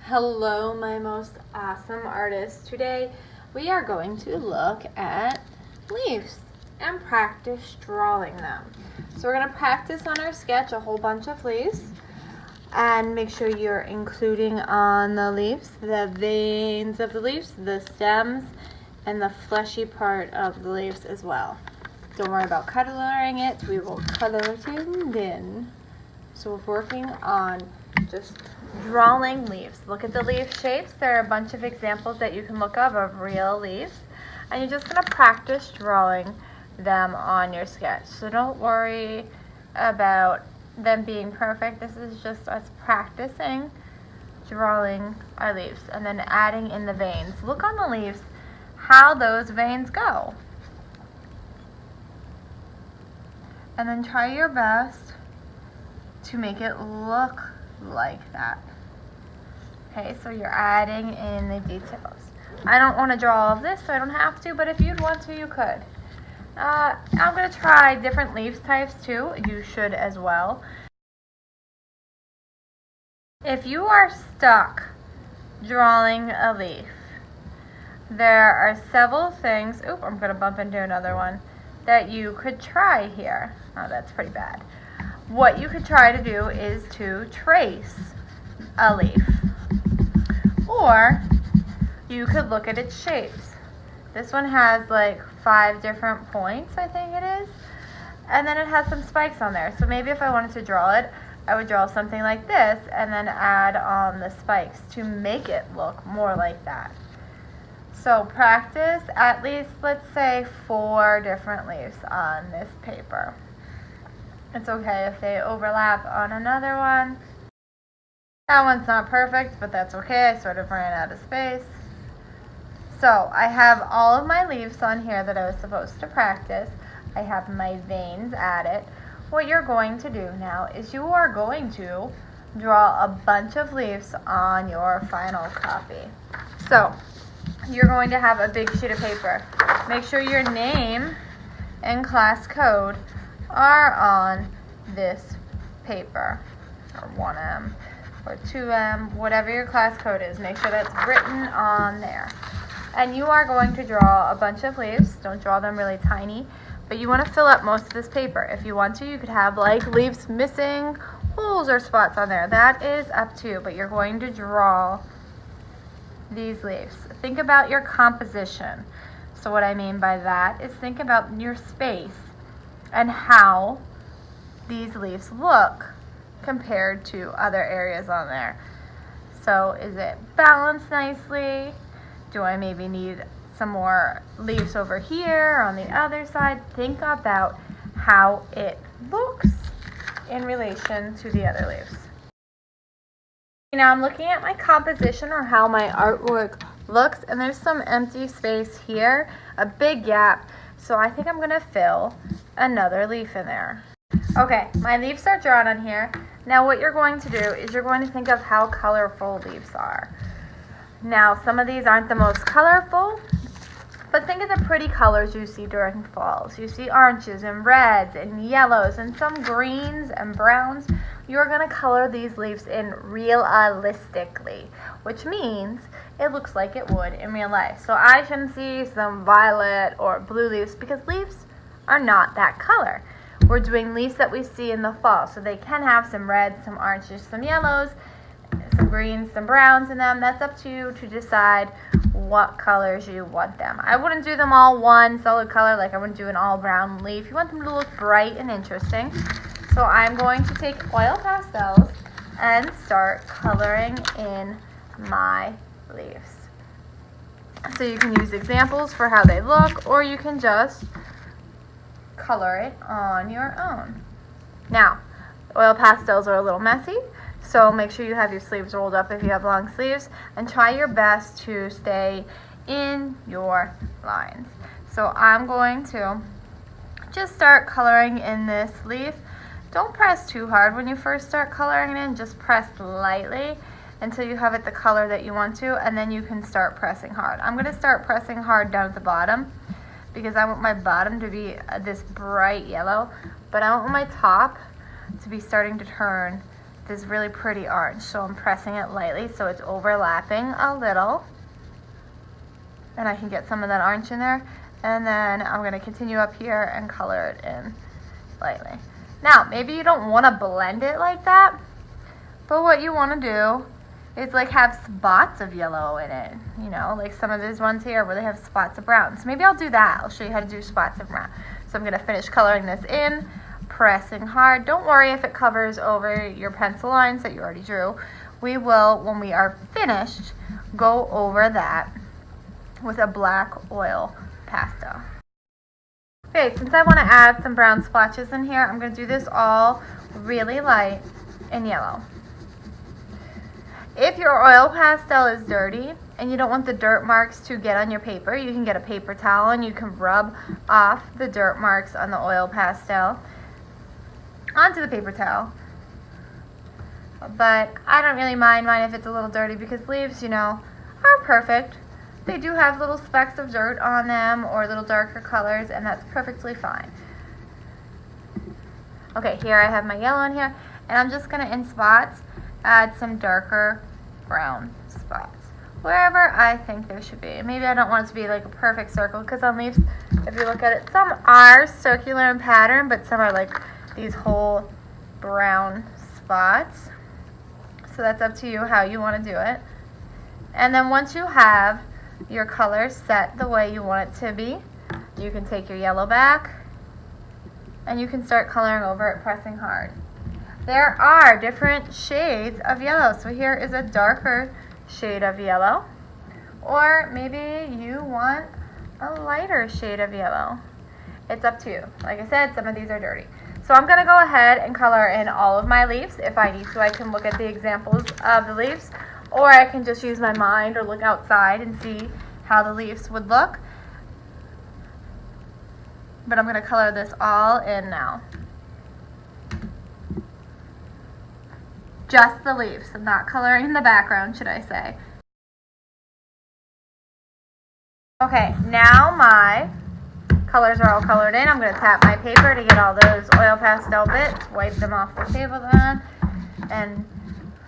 Hello, my most awesome artists. Today we are going to look at leaves and practice drawing them. So we're going to practice on our sketch a whole bunch of leaves and make sure you're including on the leaves the veins of the leaves, the stems, and the fleshy part of the leaves as well. Don't worry about coloring it. We will color it in. So we're working on just drawing leaves. Look at the leaf shapes. There are a bunch of examples that you can look up of real leaves. And you're just going to practice drawing them on your sketch. So don't worry about them being perfect. This is just us practicing drawing our leaves and then adding in the veins. Look on the leaves how those veins go. And then try your best to make it look like that. Okay, so you're adding in the details. I don't want to draw all of this, so I don't have to, but if you'd want to, you could. I'm going to try different leaf types too. You should as well. If you are stuck drawing a leaf, there are several things, I'm going to bump into another one, that you could try here. Oh, that's pretty bad. What you could try to do is to trace a leaf. Or you could look at its shapes. This one has like 5 different points, I think it is. And then it has some spikes on there. So maybe if I wanted to draw it, I would draw something like this and then add on the spikes to make it look more like that. So practice at least, let's say, 4 different leaves on this paper. It's okay if they overlap on another one. That one's not perfect, but that's okay. I sort of ran out of space. So I have all of my leaves on here that I was supposed to practice. I have my veins added. What you're going to do now is you are going to draw a bunch of leaves on your final copy. So you're going to have a big sheet of paper. Make sure your name and class code are on this paper, or 1M or 2M, whatever your class code is. Make sure that's written on there. And you are going to draw a bunch of leaves. Don't draw them really tiny, but you want to fill up most of this paper. If you want to, you could have like leaves missing holes or spots on there. That is up to you, but you're going to draw these leaves. Think about your composition. So what I mean by that is think about your space and how these leaves look compared to other areas on there. So is it balanced nicely? Do I maybe need some more leaves over here on the other side? Think about how it looks in relation to the other leaves. Now I'm looking at my composition or how my artwork looks, and there's some empty space here, a big gap. So I think I'm going to fill another leaf in there. Okay, my leaves are drawn on here. Now what you're going to do is you're going to think of how colorful leaves are. Now some of these aren't the most colorful, but think of the pretty colors you see during falls. You see oranges and reds and yellows and some greens and browns. You're going to color these leaves in realistically, which means it looks like it would in real life. So I shouldn't see some violet or blue leaves because leaves are not that color. We're doing leaves that we see in the fall, so they can have some reds, some oranges, some yellows, some greens, some browns in them. That's up to you to decide what colors you want them. I wouldn't do them all one solid color, like I wouldn't do an all brown leaf. You want them to look bright and interesting. So I'm going to take oil pastels and start coloring in my leaves. So you can use examples for how they look, or you can just color it on your own. Now, oil pastels are a little messy, so make sure you have your sleeves rolled up if you have long sleeves, and try your best to stay in your lines. So I'm going to just start coloring in this leaf. Don't press too hard when you first start coloring it in, just press lightly until you have it the color that you want to, and then you can start pressing hard. I'm going to start pressing hard down at the bottom because I want my bottom to be this bright yellow, but I want my top to be starting to turn this really pretty orange. So I'm pressing it lightly so it's overlapping a little. And I can get some of that orange in there. And then I'm going to continue up here and color it in lightly. Now, maybe you don't want to blend it like that, but what you want to do is like have spots of yellow in it, you know, like some of these ones here where they have spots of brown. So maybe I'll do that. I'll show you how to do spots of brown. So I'm going to finish coloring this in, pressing hard. Don't worry if it covers over your pencil lines that you already drew. We will, when we are finished, go over that with a black oil pastel. Okay, since I want to add some brown splotches in here, I'm going to do this all really light in yellow. If your oil pastel is dirty and you don't want the dirt marks to get on your paper, you can get a paper towel and you can rub off the dirt marks on the oil pastel onto the paper towel. But I don't really mind mine if it's a little dirty because leaves, you know, are perfect. They do have little specks of dirt on them or little darker colors, and that's perfectly fine. Okay, here I have my yellow in here, and I'm just going to, in spots, add some darker brown spots wherever I think there should be. Maybe I don't want it to be like a perfect circle, because on leaves, if you look at it, some are circular in pattern, but some are like these whole brown spots. So that's up to you how you want to do it. And then once you have your color set the way you want it to be, you can take your yellow back and you can start coloring over it, pressing hard. There are different shades of yellow. So here is a darker shade of yellow, or maybe you want a lighter shade of yellow. It's up to you. Like I said, some of these are dirty. So I'm going to go ahead and color in all of my leaves. If I need to, I can look at the examples of the leaves, or I can just use my mind or look outside and see how the leaves would look. But I'm going to color this all in now. Just the leaves. I'm not coloring in the background, should I say. Okay, now my colors are all colored in. I'm going to tap my paper to get all those oil pastel bits, wipe them off the table then, and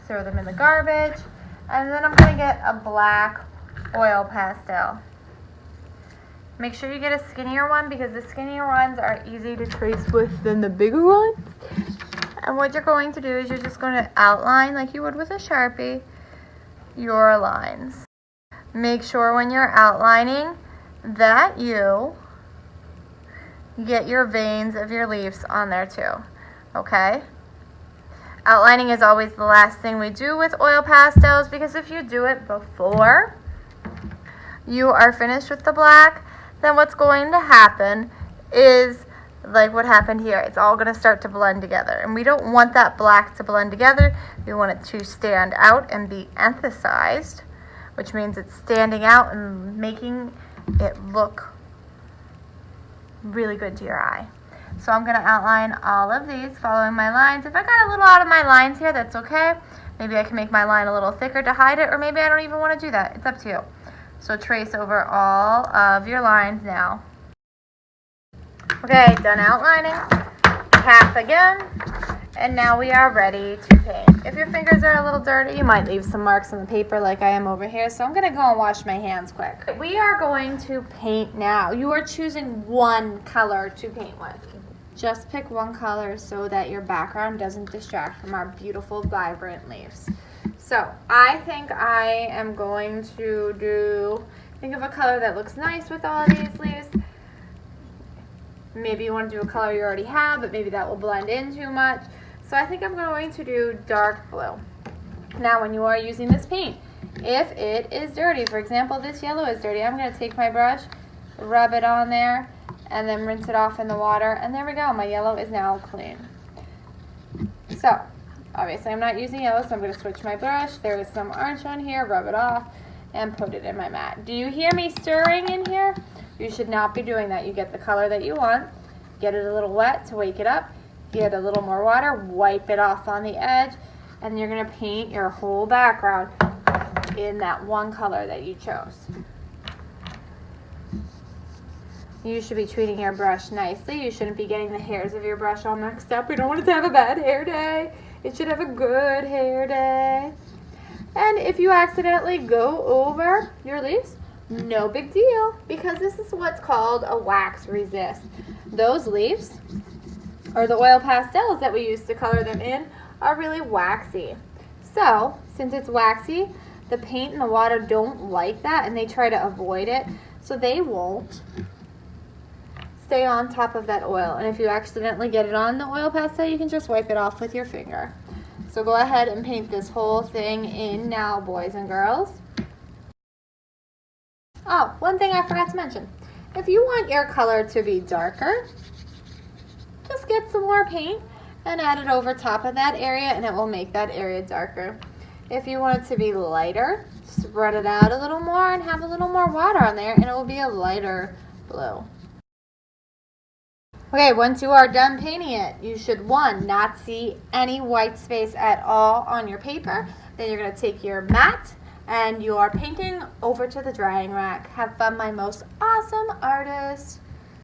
throw them in the garbage. And then I'm going to get a black oil pastel. Make sure you get a skinnier one because the skinnier ones are easy to trace with than the bigger ones. And what you're going to do is you're just going to outline like you would with a Sharpie your lines. Make sure when you're outlining that you get your veins of your leaves on there too, okay? Outlining is always the last thing we do with oil pastels, because if you do it before you are finished with the black, then what's going to happen is like what happened here. It's all going to start to blend together, and we don't want that black to blend together. We want it to stand out and be emphasized, which means it's standing out and making it look really good to your eye. So I'm going to outline all of these following my lines. If I got a little out of my lines here, that's okay. Maybe I can make my line a little thicker to hide it, or maybe I don't even want to do that. It's up to you. So trace over all of your lines now. Okay, done outlining. Tap again. And now we are ready to paint. If your fingers are a little dirty, you might leave some marks on the paper like I am over here. So I'm going to go and wash my hands quick. We are going to paint now. You are choosing one color to paint with. Just pick one color so that your background doesn't distract from our beautiful, vibrant leaves. So I think I am going to think of a color that looks nice with all of these leaves. Maybe you want to do a color you already have, but maybe that will blend in too much. So I think I'm going to do dark blue. Now when you are using this paint, if it is dirty, for example this yellow is dirty, I'm going to take my brush, rub it on there, and then rinse it off in the water, and there we go, my yellow is now clean. So obviously I'm not using yellow, so I'm going to switch my brush. There is some orange on here, rub it off, and put it in my mat. Do you hear me stirring in here? You should not be doing that. You get the color that you want, get it a little wet to wake it up, get a little more water, wipe it off on the edge, and you're going to paint your whole background in that one color that you chose. You should be treating your brush nicely. You shouldn't be getting the hairs of your brush all mixed up. We don't want it to have a bad hair day. You should have a good hair day. And if you accidentally go over your leaves, no big deal, because this is what's called a wax resist. Those leaves, or the oil pastels that we use to color them in, are really waxy. So, since it's waxy, the paint and the water don't like that, and they try to avoid it, so they won't stay on top of that oil. And if you accidentally get it on the oil pastel, you can just wipe it off with your finger. So go ahead and paint this whole thing in now, boys and girls. Oh, one thing I forgot to mention. If you want your color to be darker, just get some more paint and add it over top of that area, and it will make that area darker. If you want it to be lighter, spread it out a little more and have a little more water on there, and it will be a lighter blue. Okay, once you are done painting it, you should, one, not see any white space at all on your paper. Then you're going to take your mat and your painting over to the drying rack. Have fun, my most awesome artist.